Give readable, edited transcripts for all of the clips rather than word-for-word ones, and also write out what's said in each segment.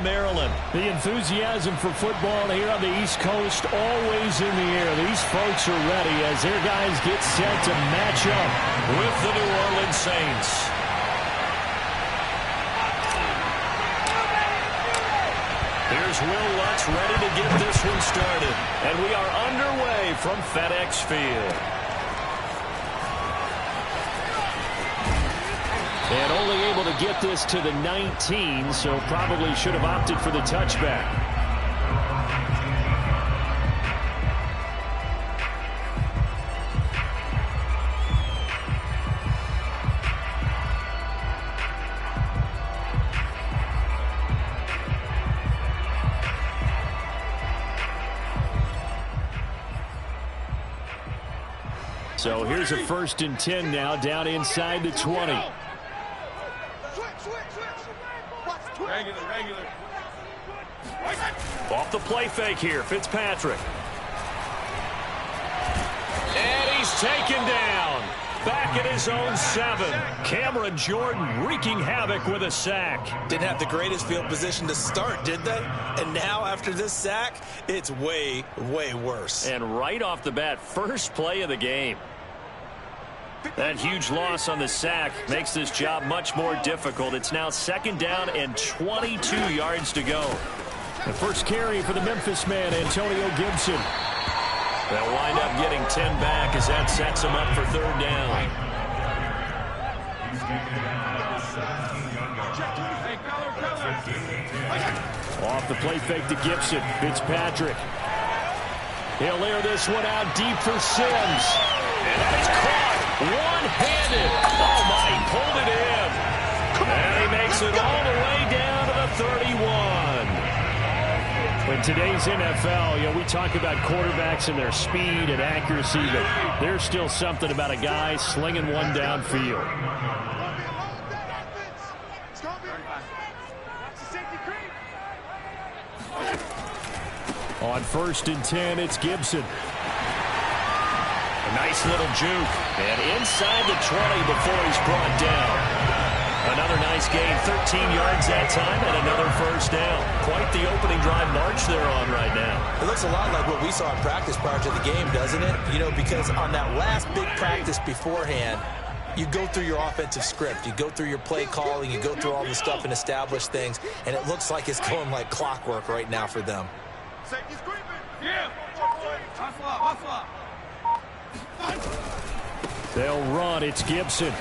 Maryland. The enthusiasm for football here on the East Coast always in the air. These folks are ready as their guys get set to match up with the New Orleans Saints. Here's Will Lutz ready to get this one started. And we are underway from FedEx Field. And only able to get this to the 19, so probably should have opted for the touchback. So here's a 1st and 10 now, down inside the 20. Regular. Off the play fake here, Fitzpatrick. And he's taken down. Back at his own 7. Cameron Jordan wreaking havoc with a sack. Didn't have the greatest field position to start, did they? And now after this sack, it's way, way worse. And right off the bat, first play of the game. That huge loss on the sack makes this job much more difficult. It's now 2nd down and 22 yards to go. The first carry for the Memphis man, Antonio Gibson. They'll wind up getting 10 back as that sets them up for 3rd down. Off the play fake to Gibson. Fitzpatrick. He'll air this one out deep for Sims. And that is caught. One-handed. Oh, my, he pulled it in. And he makes it all the way down to the 31. In today's NFL, we talk about quarterbacks and their speed and accuracy, but there's still something about a guy slinging one downfield. On 1st and 10, it's Gibson. A nice little juke. And inside the 20 before he's brought down. Another nice gain, 13 yards that time, and another 1st down. Quite the opening drive march they're on right now. It looks a lot like what we saw in practice prior to the game, doesn't it? Because on that last big practice beforehand, you go through your offensive script. You go through your play calling. You go through all the stuff and establish things. And it looks like it's going like clockwork right now for them. They'll run. It's Gibson.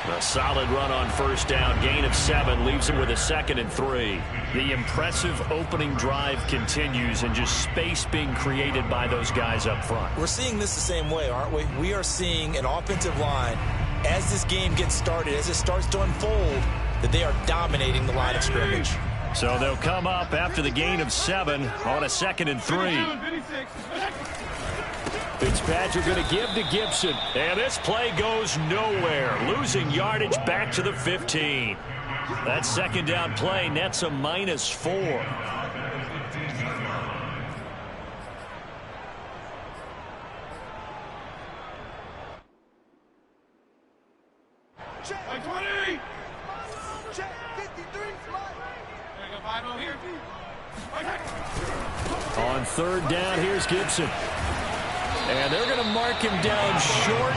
A solid run on 1st down. Gain of 7 leaves him with a 2nd and 3. The impressive opening drive continues and just space being created by those guys up front. We're seeing this the same way, aren't we? We are seeing an offensive line, as this game gets started, as it starts to unfold, that they are dominating the line of scrimmage. So they'll come up after the gain of 7 on a 2nd and 3. Fitzpatrick going to give to Gibson. And this play goes nowhere. Losing yardage back to the 15. That 2nd down play nets a -4. On 3rd down, here's Gibson. And they're going to mark him down short,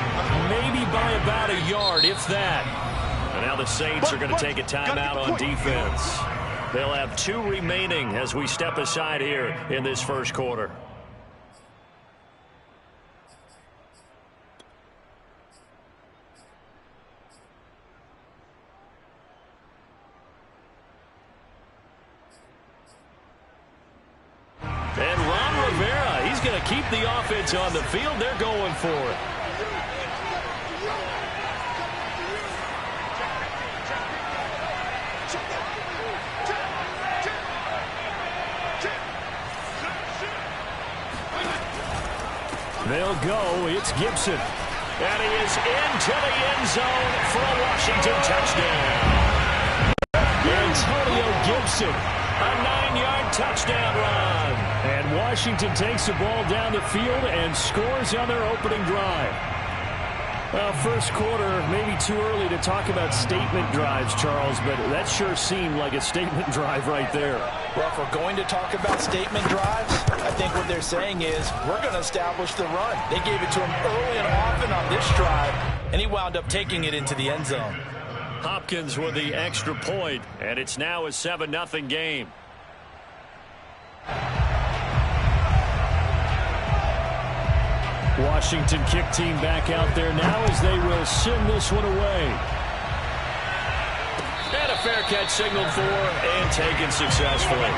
maybe by about a yard, if that. And now the Saints are going to take a timeout on defense. They'll have 2 remaining as we step aside here in this 1st quarter. And Ron Rivera, he's going to keep the offense on the field. They're going for it. They'll go. It's Gibson. And he is into the end zone for a Washington touchdown. Antonio Gibson, a 9-yard touchdown run. And Washington takes the ball down the field and scores on their opening drive. Well, first quarter, maybe too early to talk about statement drives, Charles, but that sure seemed like a statement drive right there. Well, if we're going to talk about statement drives, I think what they're saying is we're going to establish the run. They gave it to him early and often on this drive, and he wound up taking it into the end zone. Hopkins with the extra point, and it's now a 7-0 game. Washington kick team back out there now as they will send this one away. And a fair catch signaled for and taken successfully.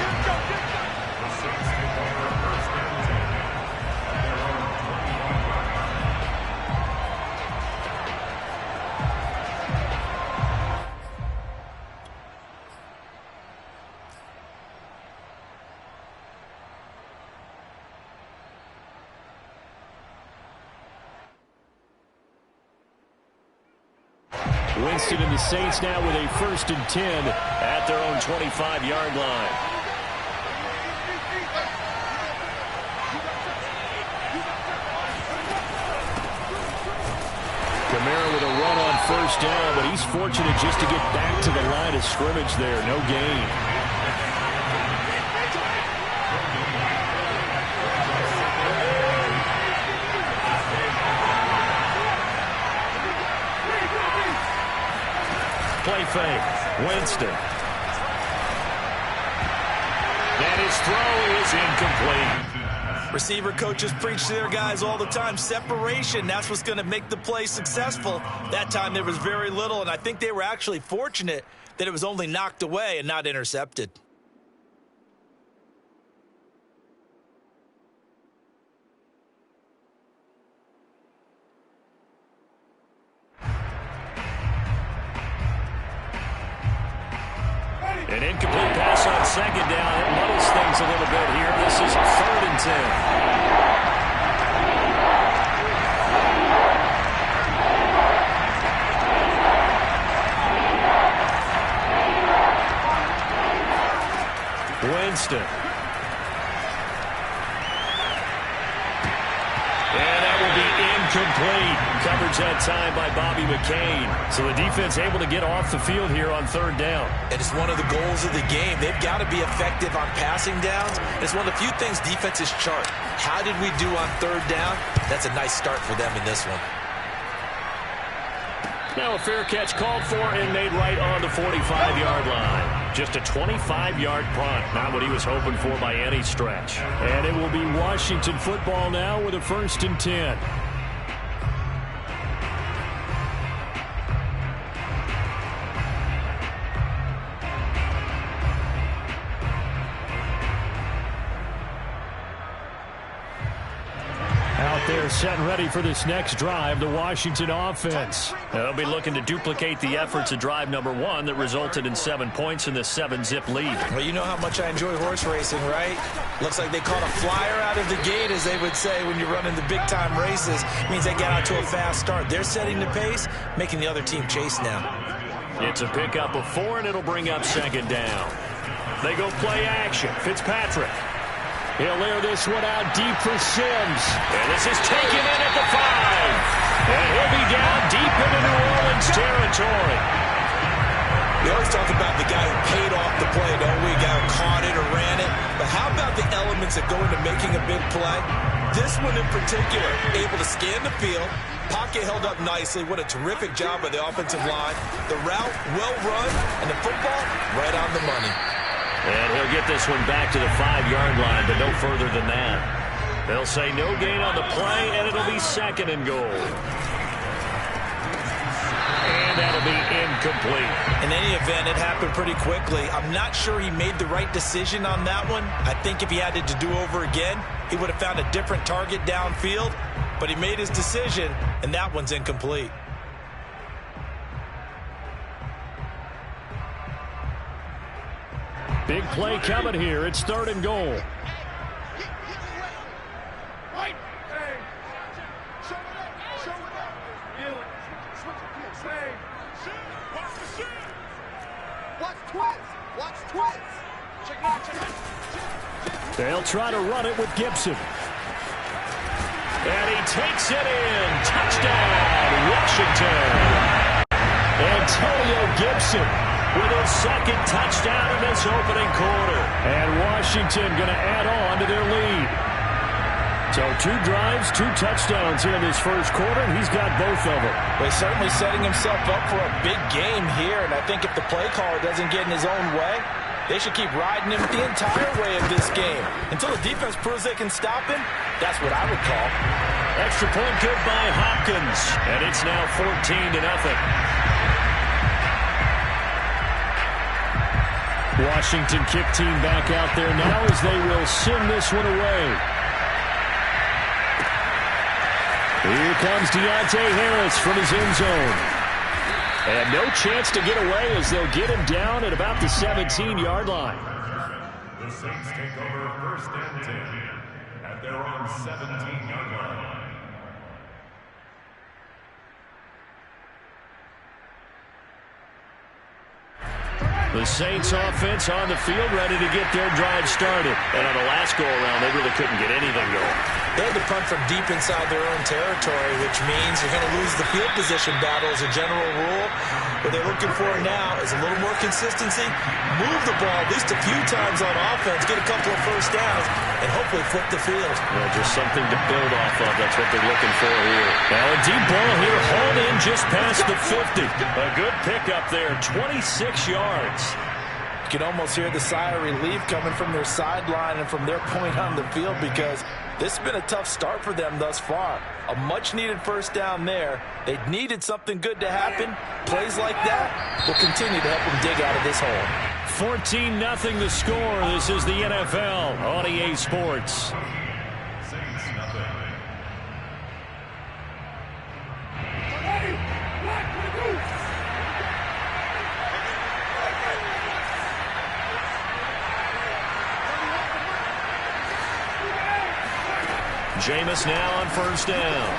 Winston and the Saints now with a 1st and 10 at their own 25-yard line. Kamara with a run on 1st down, but he's fortunate just to get back to the line of scrimmage there. No gain. Play fake. Winston. And his throw is incomplete. Receiver coaches preach to their guys all the time. Separation, that's what's going to make the play successful. That time there was very little, and I think they were actually fortunate that it was only knocked away and not intercepted. An incomplete pass on 2nd down. It muddles things a little bit here. This is 3rd and 10. Winston. And that will be incomplete. Coverage that time by Bobby McCain. So the defense able to get off the field here on 3rd down. And it's one of the goals of the game. They've got to be effective on passing downs. It's one of the few things defenses chart. How did we do on 3rd down? That's a nice start for them in this one. Now a fair catch called for and made right on the 45-yard line. Just a 25-yard punt. Not what he was hoping for by any stretch. And it will be Washington football now with a 1st and 10. They're set and ready for this next drive, the Washington offense. They'll be looking to duplicate the efforts of drive number 1 that resulted in 7 points in the 7-zip lead. Well, you know how much I enjoy horse racing, right? Looks like they caught a flyer out of the gate, as they would say when you're running the big-time races. It means they get out to a fast start. They're setting the pace, making the other team chase now. It's a pickup of 4, and it'll bring up 2nd down. They go play action. Fitzpatrick. He'll air this one out deep for Sims. And this is taken in at the 5. And he'll be down deep into New Orleans territory. We always talk about the guy who paid off the play, don't we? A guy who caught it or ran it. But how about the elements that go into making a big play? This one in particular, able to scan the field. Pocket held up nicely. What a terrific job by the offensive line. The route, well run, and the football, right on the money. And he'll get this one back to the 5-yard line, but no further than that. They'll say no gain on the play, and it'll be 2nd and goal. And that'll be incomplete. In any event, it happened pretty quickly. I'm not sure he made the right decision on that one. I think if he had it to do over again, he would have found a different target downfield. But he made his decision, and that one's incomplete. Big play coming here. It's 3rd and goal. They'll try to run it with Gibson. And he takes it in. Touchdown, Washington. Antonio Gibson with his second touchdown in this opening quarter. And Washington going to add on to their lead. So 2 drives, 2 touchdowns here in this first quarter, and he's got both of them. Well, he's certainly setting himself up for a big game here, and I think if the play caller doesn't get in his own way, they should keep riding him the entire way of this game. Until the defense proves they can stop him, that's what I would call. Extra point good by Hopkins, and it's now 14-0. Washington kick team back out there now as they will send this one away. Here comes Deontay Harris from his end zone. And no chance to get away as they'll get him down at about the 17-yard line. The Saints take over 1st and 10 at their own 17-yard line. The Saints offense on the field ready to get their drive started. And on the last go-around, they really couldn't get anything going. They had to punt from deep inside their own territory, which means you're going to lose the field position battle as a general rule. What they're looking for now is a little more consistency, move the ball at least a few times on offense, get a couple of first downs, and hopefully flip the field. Well, just something to build off of. That's what they're looking for here. Now a deep ball here, hauled in just past the 50. A good pickup there, 26 yards. You can almost hear the sigh of relief coming from their sideline and from their point on the field because this has been a tough start for them thus far. A much-needed first down there. They needed something good to happen. Plays like that will continue to help them dig out of this hole. 14-0 the score. This is the NFL on EA Sports. Jameis now on first down.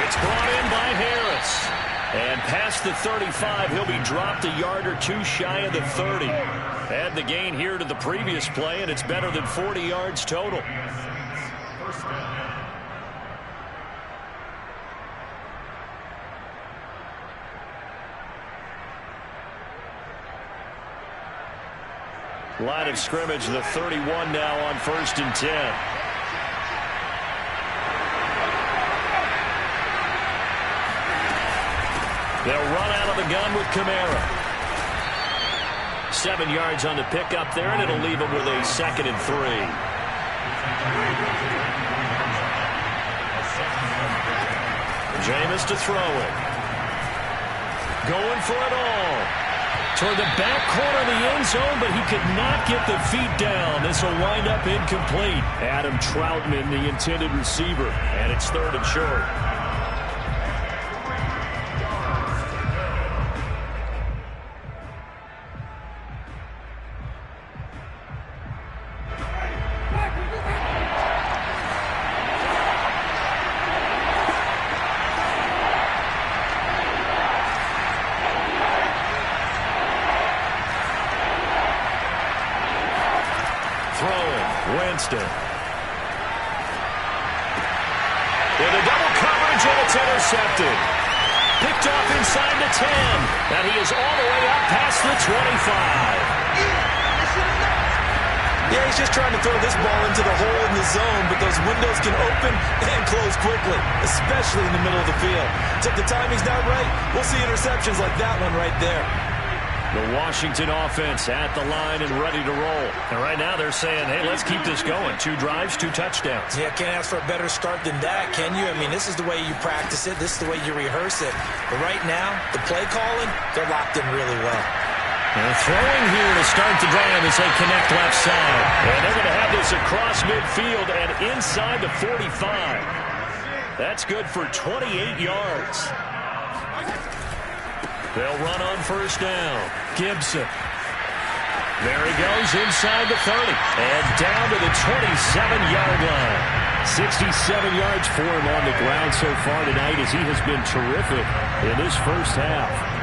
It's brought in by Harris. And past the 35, he'll be dropped a yard or 2 shy of the 30. Add the gain here to the previous play, and it's better than 40 yards total. Line of scrimmage, the 31 now on 1st and 10. They'll run out of the gun with Kamara. 7 yards on the pickup there, and it'll leave them with a 2nd and 3. Jameis to throw it. Going for it all. Toward the back corner of the end zone, but he could not get the feet down. This will wind up incomplete. Adam Troutman, the intended receiver, and it's 3rd and short. Winston. With a double coverage, and it's intercepted. Picked off inside the 10. And he is all the way up past the 25. Yeah, he's just trying to throw this ball into the hole in the zone, but those windows can open and close quickly, especially in the middle of the field. So if the timing's not right, we'll see interceptions like that one right there. The Washington offense at the line and ready to roll. And right now they're saying, hey, let's keep this going. 2 drives, 2 touchdowns. Yeah, can't ask for a better start than that, can you? I mean, this is the way you practice it. This is the way you rehearse it. But right now, the play calling, they're locked in really well. They're throwing here to start the drive as they connect left side. And they're going to have this across midfield and inside the 45. That's good for 28 yards. They'll run on first down. Gibson. There he goes inside the 30. And down to the 27-yard line. 67 yards for him on the ground so far tonight as he has been terrific in this first half.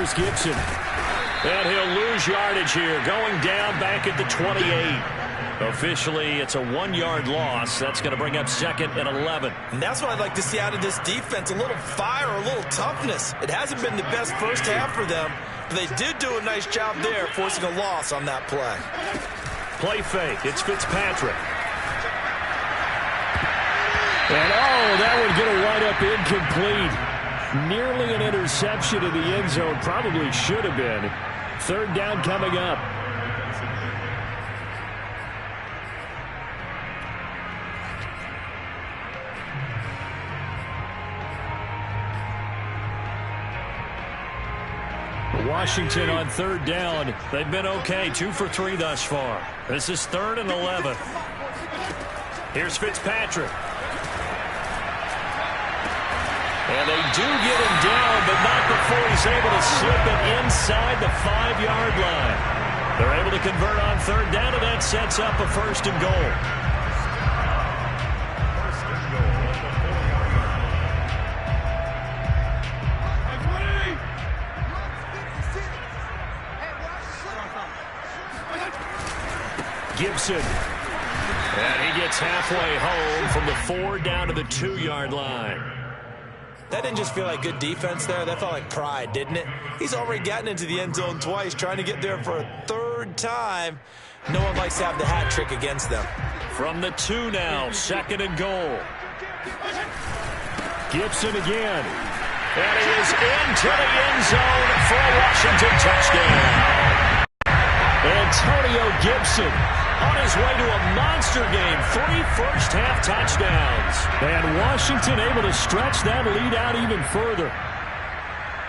Here's Gibson. And he'll lose yardage here, going down back at the 28. Officially, it's a 1-yard loss. That's going to bring up 2nd and 11. And that's what I'd like to see out of this defense, a little fire, a little toughness. It hasn't been the best first half for them, but they did do a nice job there, forcing a loss on that play. Play fake. It's Fitzpatrick. And, oh, that would get a wide-up incomplete. Nearly an interception in the end zone. Probably should have been. 3rd down coming up. Washington on 3rd down. They've been okay. 2 for 3 thus far. This is 3rd and 11. Here's Fitzpatrick. And they do get him down, but not before he's able to slip it inside the 5-yard line. They're able to convert on 3rd down, and that sets up a 1st and goal. Gibson. And he gets halfway home from the 4 down to the 2-yard line. That didn't just feel like good defense there. That felt like pride, didn't it? He's already gotten into the end zone twice, trying to get there for a 3rd time. No one likes to have the hat trick against them. From the 2 now, 2nd and goal. Gibson again. And he is into the end zone for a Washington touchdown. Antonio Gibson on his way to a monster game. 3 first-half touchdowns. And Washington able to stretch that lead out even further.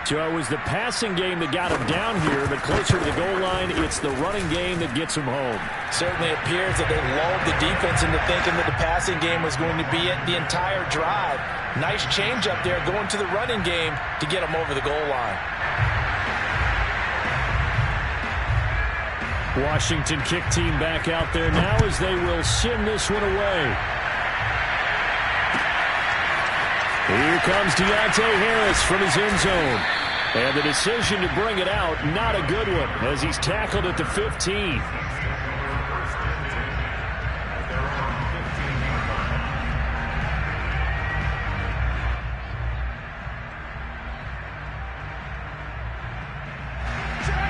So it was the passing game that got him down here, but closer to the goal line, it's the running game that gets him home. Certainly appears that they lulled the defense into thinking that the passing game was going to be it the entire drive. Nice change up there going to the running game to get him over the goal line. Washington kick team back out there now as they will send this one away. Here comes Deontay Harris from his end zone. And the decision to bring it out, not a good one, as he's tackled at the 15.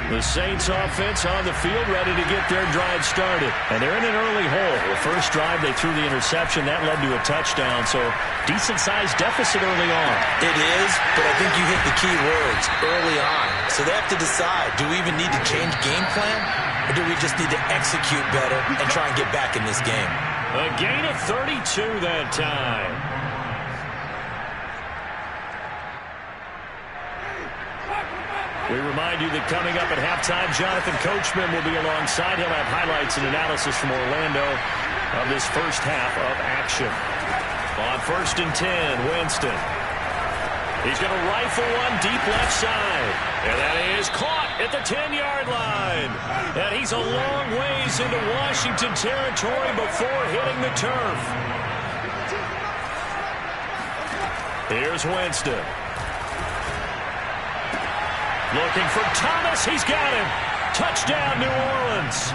The Saints offense on the field ready to get their drive started. And they're in an early hole. The first drive, they threw the interception. That led to a touchdown. So decent-sized deficit early on. It is, but I think you hit the key words, early on. So they have to decide, do we even need to change game plan? Or do we just need to execute better and try and get back in this game? A gain of 32 that time. We remind you that coming up at halftime, Jonathan Coachman will be alongside. He'll have highlights and analysis from Orlando of this first half of action. On 1st and 10, Winston. He's going to rifle one deep left side. And that is caught at the 10-yard line. And he's a long ways into Washington territory before hitting the turf. Here's Winston. Looking for Thomas. He's got him. Touchdown, New Orleans.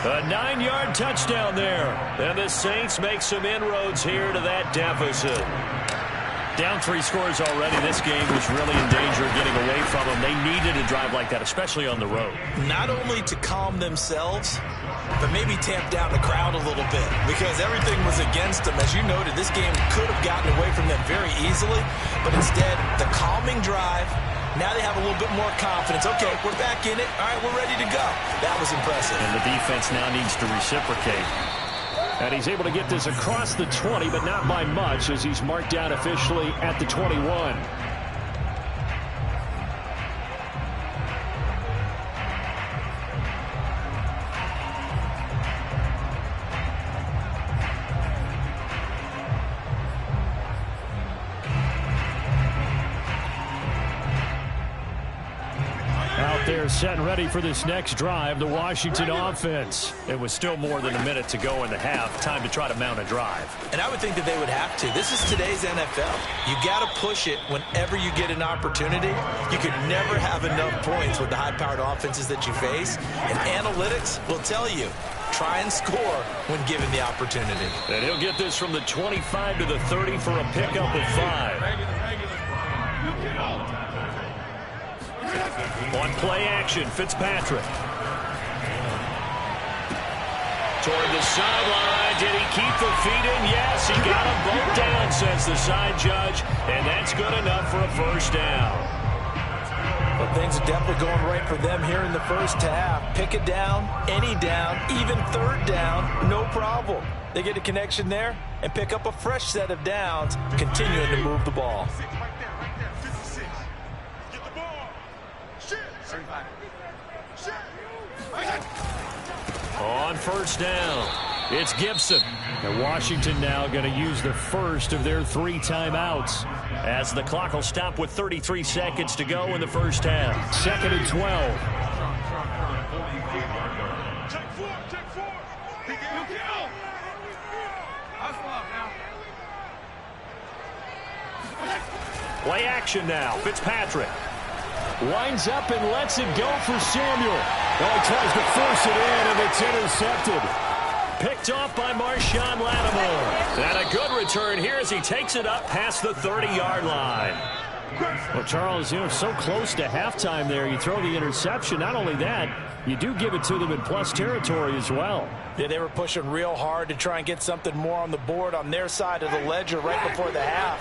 A 9-yard touchdown there. And the Saints make some inroads here to that deficit. Down 3 scores already. This game was really in danger of getting away from them. They needed a drive like that, especially on the road. Not only to calm themselves, but maybe tamp down the crowd a little bit, because everything was against them. As you noted, this game could have gotten away from them very easily, but instead, the calming drive. Now they have a little bit more confidence. Okay, we're back in it. All right, we're ready to go. That was impressive. And the defense now needs to reciprocate. And he's able to get this across the 20, but not by much, as he's marked down officially at the 21. Out out there setting ready for this next drive, the Washington offense. It was still more than a minute to go in the half. Time to try to mount a drive. And I would think that they would have to. This is today's NFL. You got to push it whenever you get an opportunity. You could never have enough points with the high-powered offenses that you face. And analytics will tell you, try and score when given the opportunity. And he'll get this from the 25 to the 30 for a pickup of 5. On play action, Fitzpatrick. Toward the sideline. Did he keep the feet in? Yes, he got them both down, says the side judge. And that's good enough for a first down. But things are definitely going right for them here in the first half. Pick it down, any down, even third down, no problem. They get a connection there and pick up a fresh set of downs, continuing to move the ball. On first down, it's Gibson. And Washington now going to use the first of their 3 timeouts as the clock will stop with 33 seconds to go in the first half. 2nd and 12. Play action now. Fitzpatrick winds up and lets it go for Samuel. Well, he tries to force it in, and it's intercepted. Picked off by Marshawn Lattimore. And a good return here as he takes it up past the 30-yard line. Well, Charles, so close to halftime there. You throw the interception. Not only that, you do give it to them in plus territory as well. Yeah, they were pushing real hard to try and get something more on the board on their side of the ledger right before the half.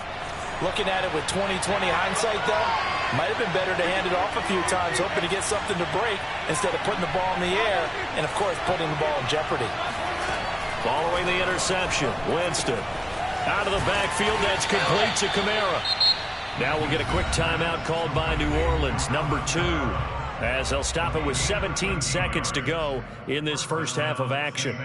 Looking at it with 20/20 hindsight, though, might have been better to hand it off a few times, hoping to get something to break instead of putting the ball in the air and, of course, putting the ball in jeopardy. Following the interception, Winston out of the backfield. That's complete to Kamara. Now we'll get a quick timeout called by New Orleans, number 2, as they'll stop it with 17 seconds to go in this first half of action.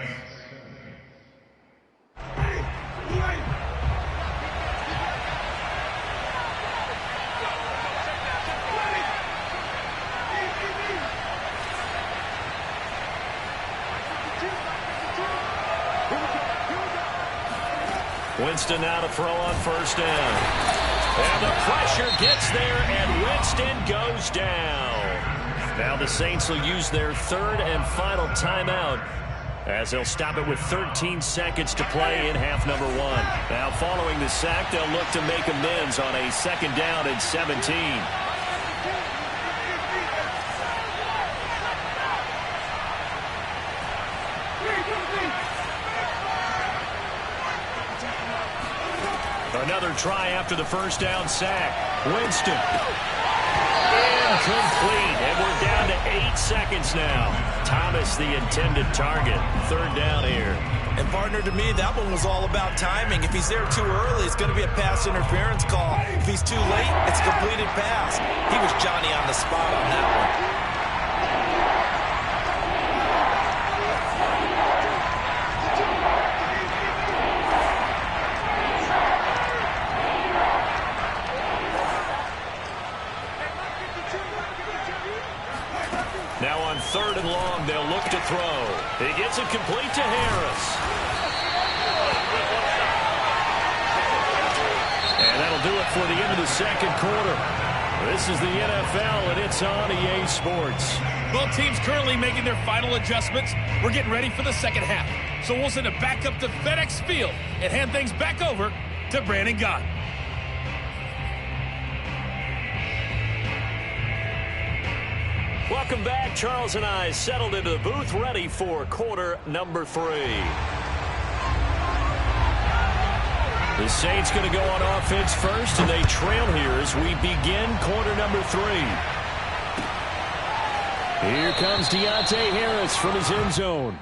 Winston now to throw on first down. And the pressure gets there, and Winston goes down. Now the Saints will use their 3rd and final timeout as they'll stop it with 13 seconds to play in half number 1. Now following the sack, they'll look to make amends on a 2nd down and 17. Another try after the first down sack. Winston. Incomplete. And we're down to 8 seconds now. Thomas, the intended target. 3rd down here. And, partner, to me, that one was all about timing. If he's there too early, it's going to be a pass interference call. If he's too late, it's a completed pass. He was Johnny on the spot on that one. Now on 3rd and long, they'll look to throw. He gets it complete to Harris. And that'll do it for the end of the 2nd quarter. This is the NFL, and it's on EA Sports. Both teams currently making their final adjustments. We're getting ready for the 2nd half. So we'll send it back up to FedEx Field and hand things back over to Brandon Gott. Welcome back. Charles and I settled into the booth, ready for quarter number 3. The Saints going to go on offense first, and they trail here as we begin quarter number 3. Here comes Deontay Harris from his end zone.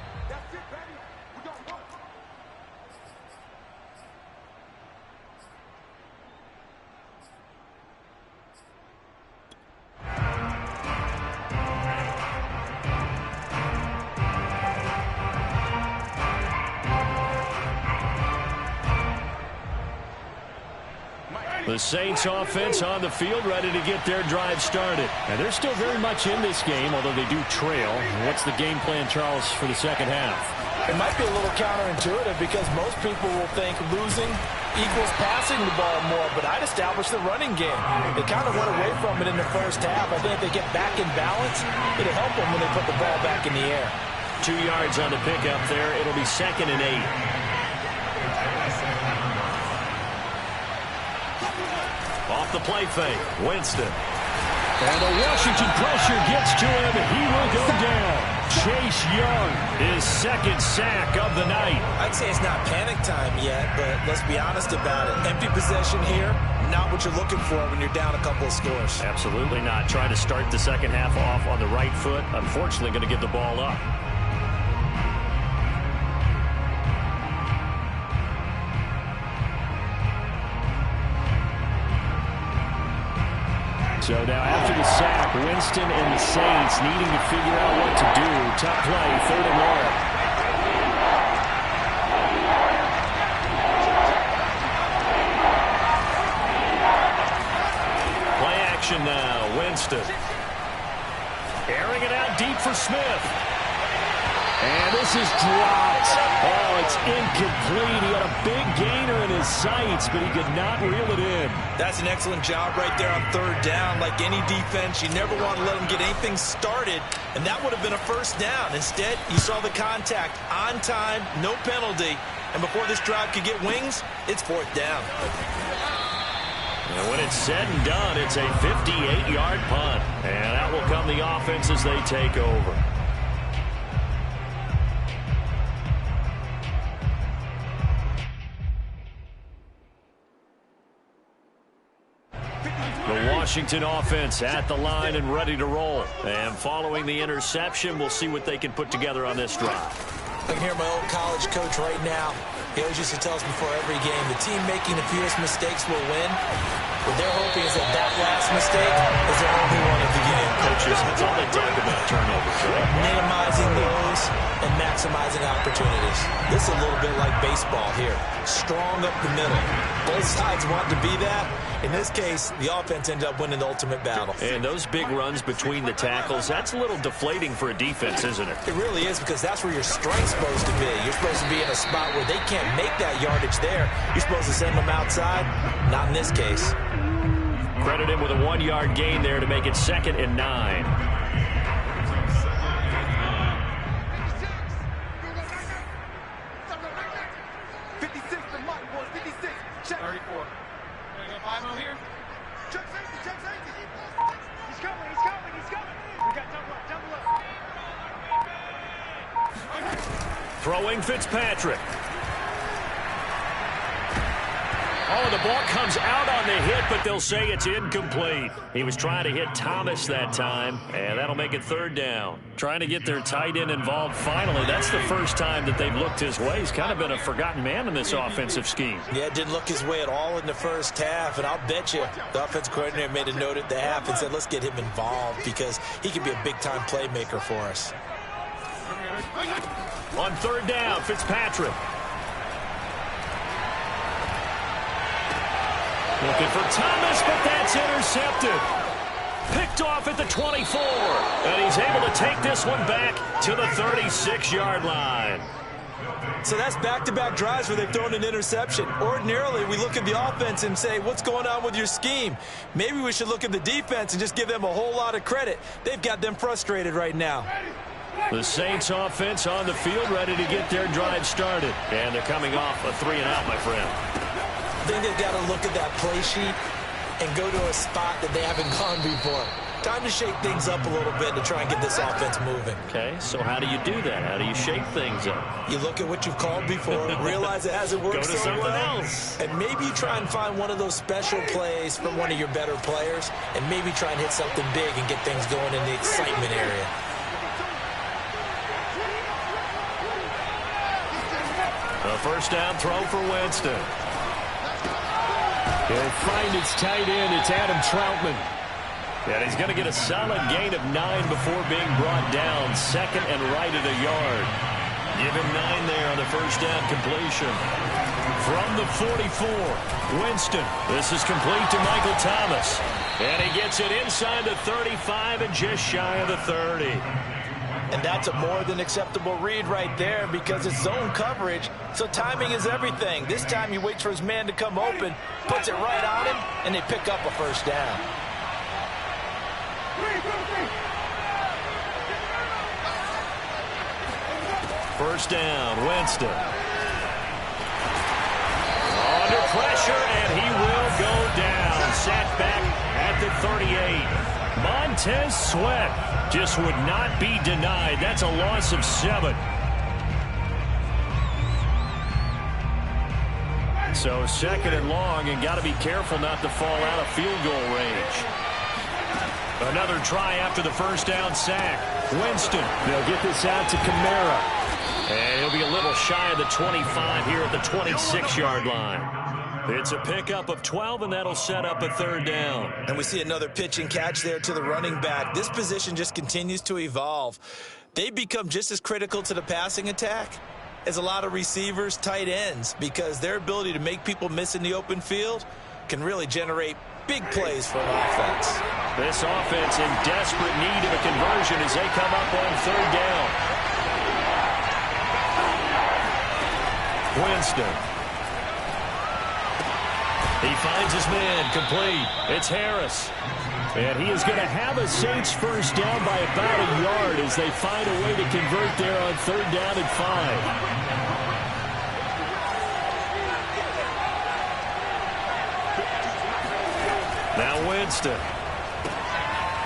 The Saints offense on the field, ready to get their drive started. And they're still very much in this game, although they do trail. What's the game plan, Charles, for the second half? It might be a little counterintuitive because most people will think losing equals passing the ball more, but I'd establish the running game. They kind of went away from it in the first half. I think if they get back in balance, it'll help them when they put the ball back in the air. 2 yards on the pickup there. It'll be 2nd and 8. Off the play fake, Winston. And the Washington pressure gets to him. He will go down. Chase Young, his 2nd sack of the night. I'd say it's not panic time yet, but let's be honest about it. Empty possession here, not what you're looking for when you're down a couple of scores. Absolutely not. Trying to start the second half off on the right foot. Unfortunately, going to give the ball up. So now after the sack, Winston and the Saints needing to figure out what to do. Tough play, 3rd and long. Play action now, Winston. Airing it out deep for Smith. And this is dropped. Oh, it's incomplete. He had a big gainer in his sights, but he could not reel it in. That's an excellent job right there on 3rd down. Like any defense, you never want to let them get anything started, and that would have been a 1st down. Instead, you saw the contact on time, no penalty, and before this drive could get wings, it's 4th down. And when it's said and done, it's a 58-yard punt. And out will come the offense as they take over. The Washington offense at the line and ready to roll. And following the interception, we'll see what they can put together on this drive. I can hear my old college coach right now. He always used to tell us before every game, the team making the fewest mistakes will win. What they're hoping is that that last mistake is their only one of the game. Coaches, that's all they talk about, turnovers, right? Minimizing those and maximizing opportunities. This is a little bit like baseball here. Strong up the middle. Both sides want to be that. In this case, the offense ended up winning the ultimate battle. And those big runs between the tackles, that's a little deflating for a defense, isn't it? It really is, because that's where your strength's supposed to be. You're supposed to be in a spot where they can't make that yardage there. You're supposed to send them outside. Not in this case. Credit him with a 1-yard gain there to make it 2nd and 9. Throwing Fitzpatrick. Oh, the ball comes out on the hit, but they'll say it's incomplete. He was trying to hit Thomas that time, and that'll make it 3rd down. Trying to get their tight end involved finally. That's the first time that they've looked his way. He's kind of been a forgotten man in this offensive scheme. Yeah, it didn't look his way at all in the first half, and I'll bet you the offensive coordinator made a note at the half and said, let's get him involved because he could be a big-time playmaker for us. On 3rd down, Fitzpatrick. Looking for Thomas, but that's intercepted. Picked off at the 24. And he's able to take this one back to the 36-yard line. So that's back-to-back drives where they've thrown an interception. Ordinarily, we look at the offense and say, what's going on with your scheme? Maybe we should look at the defense and just give them a whole lot of credit. They've got them frustrated right now. The Saints offense on the field ready to get their drive started. And they're coming off a 3-and-out, my friend. I think they've got to look at that play sheet and go to a spot that they haven't gone before. Time to shake things up a little bit to try and get this offense moving. Okay, so how do you do that? How do you shake things up? You look at what you've called before, realize it hasn't worked Go to so something well, else. and maybe try and find one of those special plays from one of your better players, and maybe try and hit something big and get things going in the excitement area. A 1st down throw for Winston. He'll find its tight end. It's Adam Troutman. And he's going to get a solid gain of 9 before being brought down. 2nd and right at a yard. Give him 9 there on the 1st down completion. From the 44, Winston. This is complete to Michael Thomas. And he gets it inside the 35 and just shy of the 30. And that's a more than acceptable read right there because it's zone coverage, so timing is everything. This time he waits for his man to come open, puts it right on him, and they pick up a first down. First down, Winston. Under pressure, and he will go down. Sacked back at the 38. Montez Sweat just would not be denied. That's a loss of 7. So second and long, and got to be careful not to fall out of field goal range. Another try after the first down sack. Winston. They'll get this out to Kamara. And he'll be a little shy of the 25 here at the 26-yard line. It's a pickup of 12, and that'll set up a third down. And we see another pitch and catch there to the running back. This position just continues to evolve. They become just as critical to the passing attack as a lot of receivers, tight ends, because their ability to make people miss in the open field can really generate big plays for an offense. This offense in desperate need of a conversion as they come up on third down. Winston. He finds his man complete. It's Harris. And he is going to have a Saints first down by about a yard as they find a way to convert there on third down and 5. Now Winston.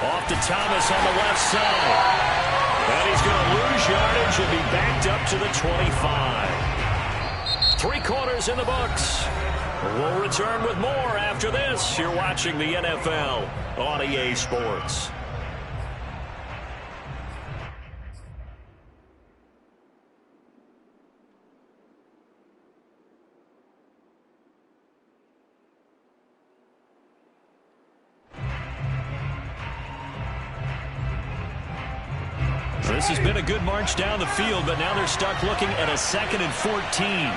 Off to Thomas on the left side. And he's going to lose yardage and be backed up to the 25. 3 quarters in the books. We'll return with more after this. You're watching the NFL on EA Sports. This has been a good march down the field, but now they're stuck looking at a 2nd and 14.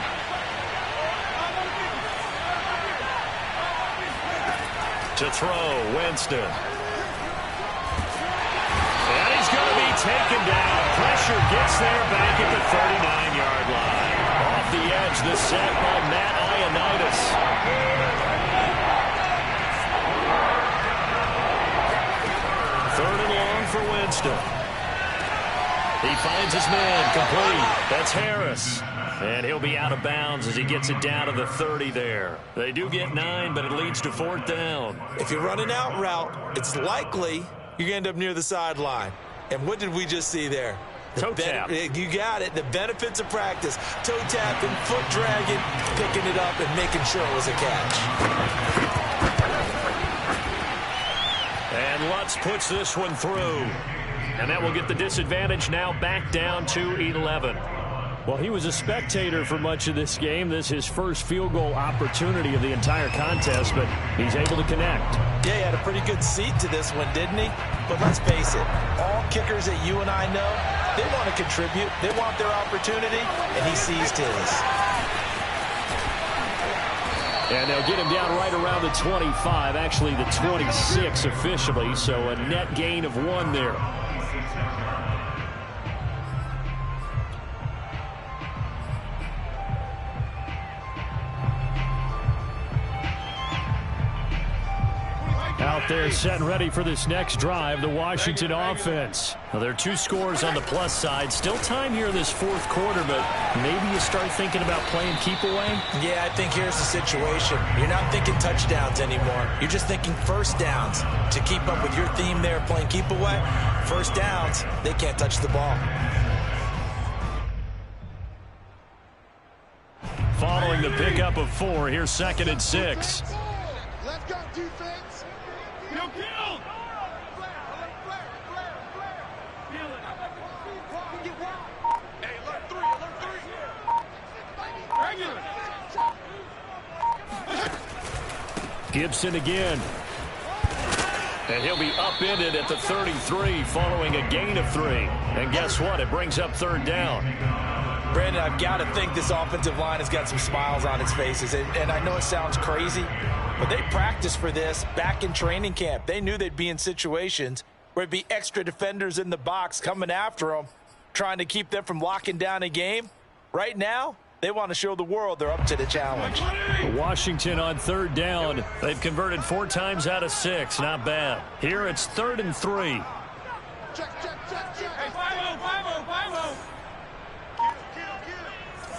To throw, Winston. And he's going to be taken down. Pressure gets there back at the 39-yard line. Off the edge, the sack by Matt Ioannidis. Third and long for Winston. He finds his man complete. That's Harris. And he'll be out of bounds as he gets it down to the 30 there. They do get 9, but it leads to 4th down. If you run an out route, it's likely you're going to end up near the sideline. And what did we just see there? Toe tap. You got it. The benefits of practice. Toe tapping, foot dragging, picking it up, and making sure it was a catch. And Lutz puts this one through. And that will get the disadvantage now back down to 11. Well, he was a spectator for much of this game. This is his first field goal opportunity of the entire contest, but he's able to connect. Yeah, he had a pretty good seat to this one, didn't he? But let's face it, all kickers that you and I know, they want to contribute. They want their opportunity, and he seized his. And they'll get him down right around the 25, actually the 26 officially, so a net gain of 1 there. Out there set and ready for this next drive, the Washington offense. Well, there are 2 scores on the plus side. Still time here in this 4th quarter, but maybe you start thinking about playing keep away? Yeah, I think here's the situation. You're not thinking touchdowns anymore. You're just thinking first downs. To keep up with your theme there, playing keep away, first downs, they can't touch the ball. Following the pickup of 4, here's 2nd and 6. Let's go, defense. Gibson again. And he'll be upended at the 33 following a gain of 3. And guess what? It brings up 3rd down. Brandon, I've got to think this offensive line has got some smiles on its faces. And I know it sounds crazy, but they practiced for this back in training camp. They knew they'd be in situations where it'd be extra defenders in the box coming after them, trying to keep them from locking down a game. Right now, they want to show the world they're up to the challenge. Washington on third down. They've converted 4 times out of 6. Not bad. Here it's 3rd and 3. Check. Hey, 5-0, 5-0.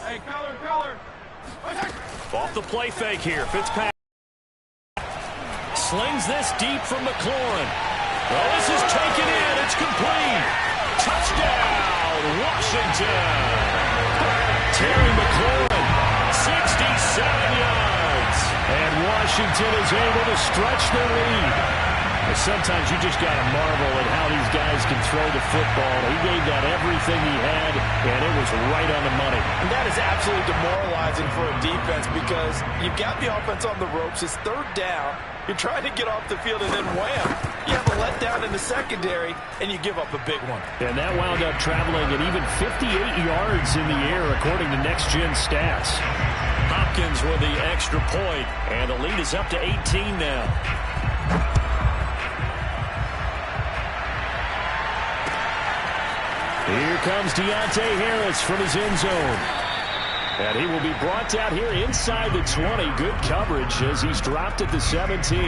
Hey, color. Off the play fake here. Fitzpatrick slings this deep from McLaurin. Well, this is taken in. It's complete. Touchdown, Washington. Terry McLaurin, 67 yards. And Washington is able to stretch their lead. Sometimes you just got to marvel at how these guys can throw the football. He gave that everything he had, and it was right on the money. And that is absolutely demoralizing for a defense because you've got the offense on the ropes. It's 3rd down. You're trying to get off the field, and then wham, you have a letdown in the secondary, and you give up a big one. And that wound up traveling at even 58 yards in the air, according to Next Gen Stats. Hopkins with the extra point, and the lead is up to 18 now. Here comes Deontay Harris from his end zone. And he will be brought down here inside the 20. Good coverage as he's dropped at the 17.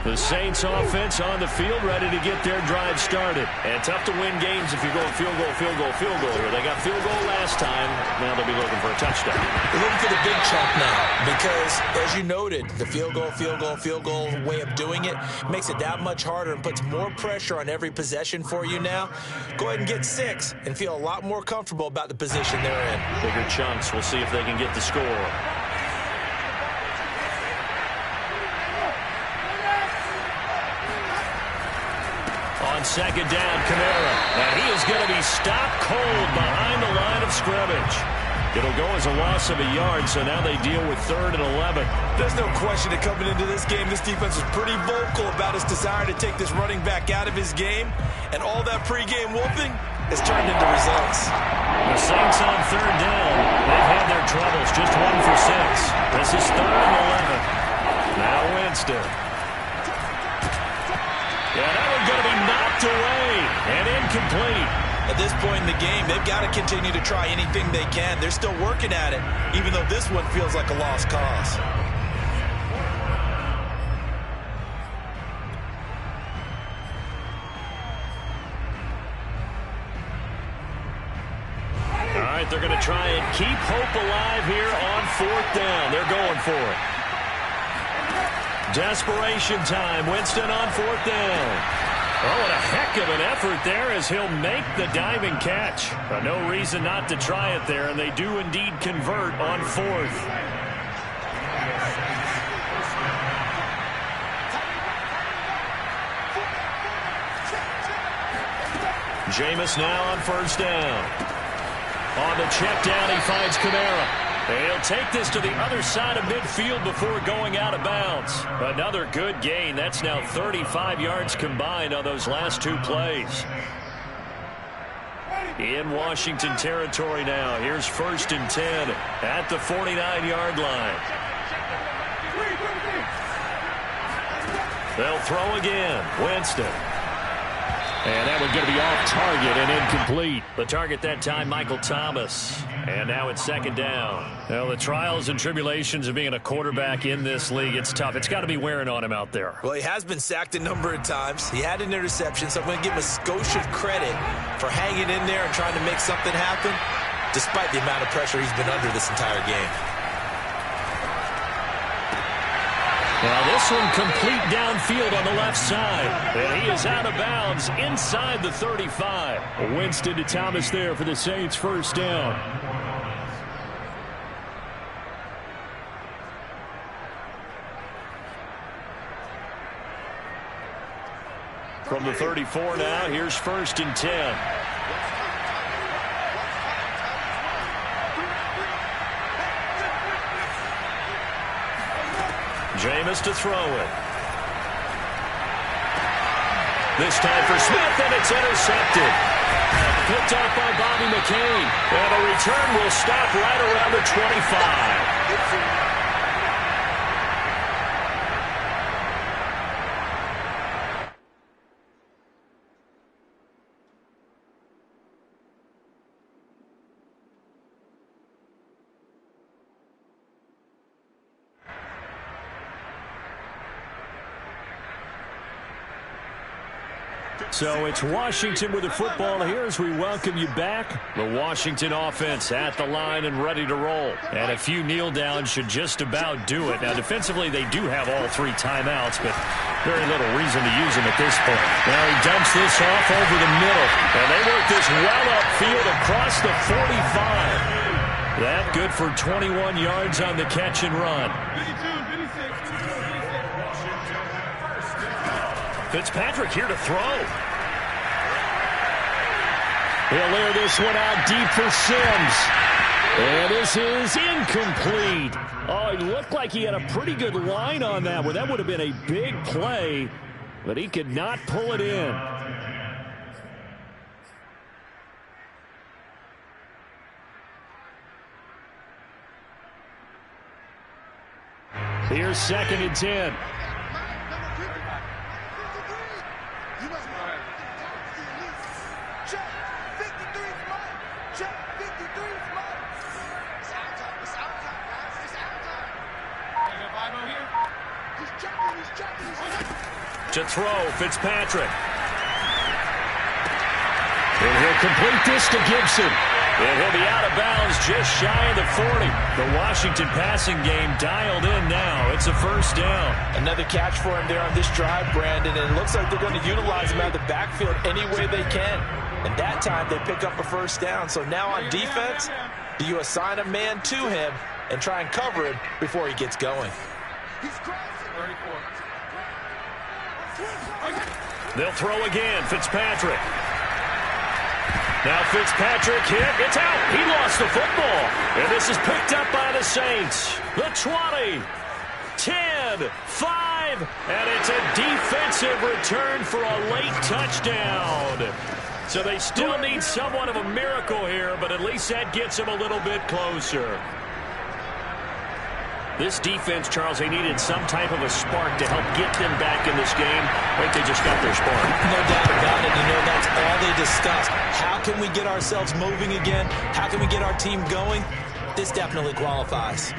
The Saints offense on the field, ready to get their drive started. And tough to win games if you go field goal here. They got field goal last time. Now they'll be looking for a touchdown. They're looking for the big chunk now because, as you noted, the field goal way of doing it makes it that much harder and puts more pressure on every possession for you now. Go ahead and get 6 and feel a lot more comfortable about the position they're in. Bigger chunks. We'll see if they can get the score. On 2nd down, Kamara. And he is going to be stopped cold behind the line of scrimmage. It'll go as a loss of a yard, so now they deal with 3rd and 11. There's no question that coming into this game, this defense is pretty vocal about its desire to take this running back out of his game. And all that pregame wolfing has turned into results. The Saints on 3rd down. They've had their troubles, just 1 for 6. This is 3rd and 11. Now Winston. Yeah, that one's going to be knocked away and incomplete. At this point in the game, they've got to continue to try anything they can. They're still working at it, even though this one feels like a lost cause. All right, they're going to try and keep hope alive here on 4th down. They're going for it. Desperation time. Winston on 4th down. Oh, what a heck of an effort there as he'll make the diving catch. But no reason not to try it there, and they do indeed convert on 4th. Jameis now on 1st down. On the check down, he finds Kamara. He'll take this to the other side of midfield before going out of bounds. Another good gain. That's now 35 yards combined on those last 2 plays. In Washington territory now. Here's 1st and 10 at the 49-yard line. They'll throw again. Winston. And that one's going to be off target and incomplete. The target that time, Michael Thomas. And now it's 2nd down. Well, the trials and tribulations of being a quarterback in this league, it's tough. It's got to be wearing on him out there. Well, he has been sacked a number of times. He had an interception, so I'm going to give him a skosh of credit for hanging in there and trying to make something happen, despite the amount of pressure he's been under this entire game. Now this one complete downfield on the left side. And he is out of bounds inside the 35. Winston to Thomas there for the Saints' 1st down. From the 34 now, here's 1st and 10. Jameis to throw it. This time for Smith, and it's intercepted. Picked up by Bobby McCain. And a return will stop right around the 25. So it's Washington with the football here as we welcome you back. The Washington offense at the line and ready to roll. And a few kneel downs should just about do it. Now defensively they do have all 3 timeouts, but very little reason to use them at this point. Now he dumps this off over the middle. And they work this well upfield across the 45. That good for 21 yards on the catch and run. Fitzpatrick here to throw. He'll air this one out deep for Sims. And this is incomplete. Oh, it looked like he had a pretty good line on that one. That would have been a big play, but he could not pull it in. Here's 2nd and 10. To throw, Fitzpatrick. And he'll complete this to Gibson. And he'll be out of bounds just shy of the 40. The Washington passing game dialed in now. It's a first down. Another catch for him there on this drive, Brandon. And it looks like they're going to utilize him out of the backfield any way they can. And that time they pick up a first down. So now on defense, do you assign a man to him and try and cover him before he gets going? He's crossing. 34. They'll throw again, Fitzpatrick. Now Fitzpatrick hit. It's out. He lost the football. And this is picked up by the Saints. The 20, 10, 5, and it's a defensive return for a late touchdown. So they still need somewhat of a miracle here, but at least that gets them a little bit closer. This defense, Charles, they needed some type of a spark to help get them back in this game. I think they just got their spark. No doubt about it. You know, that's all they discussed. How can we get ourselves moving again? How can we get our team going? This definitely qualifies.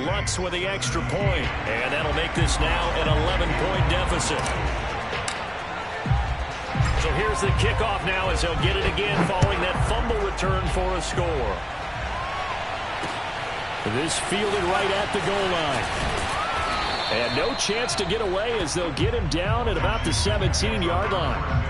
Lutz with the extra point, and that'll make this now an 11-point deficit. So here's the kickoff now as they'll get it again following that fumble return for a score. This fielded right at the goal line. And no chance to get away as they'll get him down at about the 17-yard line.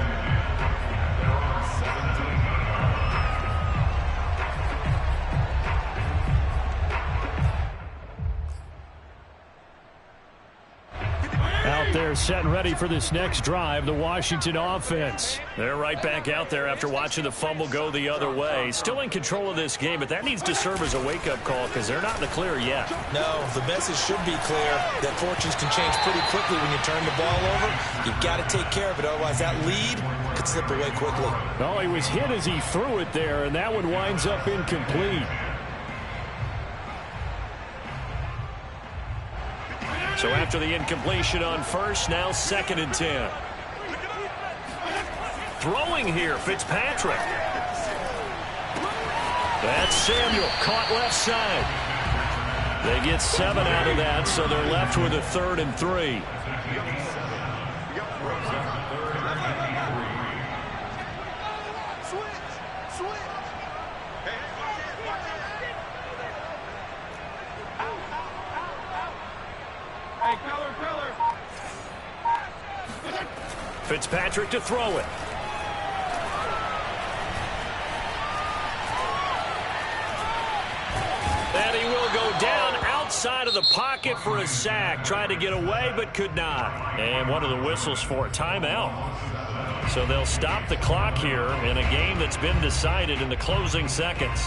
Out there set and ready for this next drive, the Washington offense. They're right back out there after watching the fumble go the other way. Still in control of this game, but that needs to serve as a wake-up call because they're not in the clear yet. No, the message should be clear that fortunes can change pretty quickly when you turn the ball over. You've got to take care of it, otherwise that lead could slip away quickly. Oh, he was hit as he threw it there, and that one winds up incomplete. So after the incompletion on first, now 2nd and 10. Throwing here, Fitzpatrick. That's Samuel, caught left side. They get 7 out of that, so they're left with a 3rd and 3. Fitzpatrick to throw it. And he will go down outside of the pocket for a sack. Tried to get away, but could not. And one of the whistles for a timeout. So they'll stop the clock here in a game that's been decided in the closing seconds.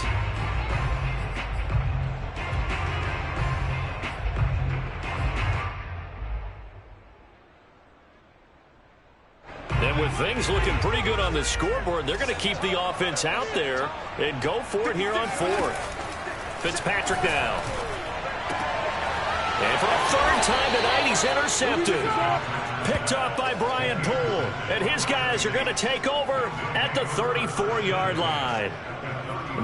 And with things looking pretty good on the scoreboard, they're going to keep the offense out there and go for it here on fourth. Fitzpatrick now. And for a third time tonight, he's intercepted. Picked off by Brian Poole. And his guys are going to take over at the 34-yard line.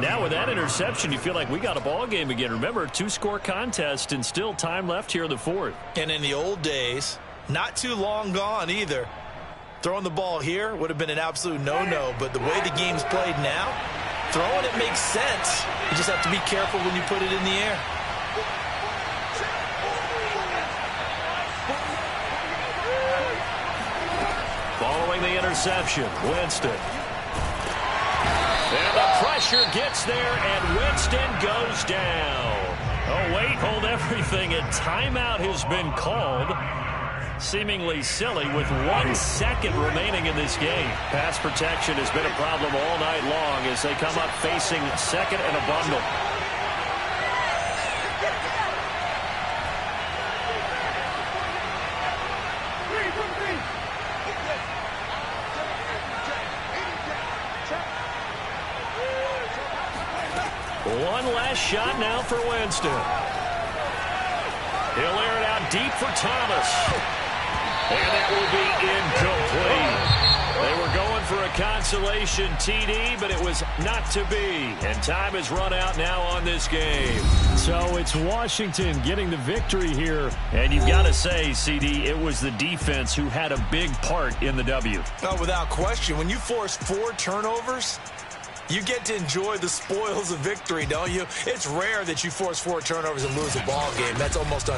Now with that interception, you feel like we got a ball game again. Remember, 2-score contest and still time left here in the fourth. And in the old days, not too long gone either, throwing the ball here would have been an absolute no-no. But the way the game's played now, throwing it makes sense. You just have to be careful when you put it in the air. Following the interception, Winston. And the pressure gets there, and Winston goes down. Oh, wait, hold everything. A timeout has been called. Seemingly silly with 1 second remaining in this game. Pass protection has been a problem all night long as they come up facing second and a bundle. One last shot now for Winston. He'll air it out deep for Thomas. And it will be incomplete. They were going for a consolation TD, but it was not to be. And time has run out now on this game. So it's Washington getting the victory here. And you've got to say, CD, it was the defense who had a big part in the W. Oh, without question. When you force 4 turnovers, you get to enjoy the spoils of victory, don't you? It's rare that you force 4 turnovers and lose a ball game. That's almost unheard of.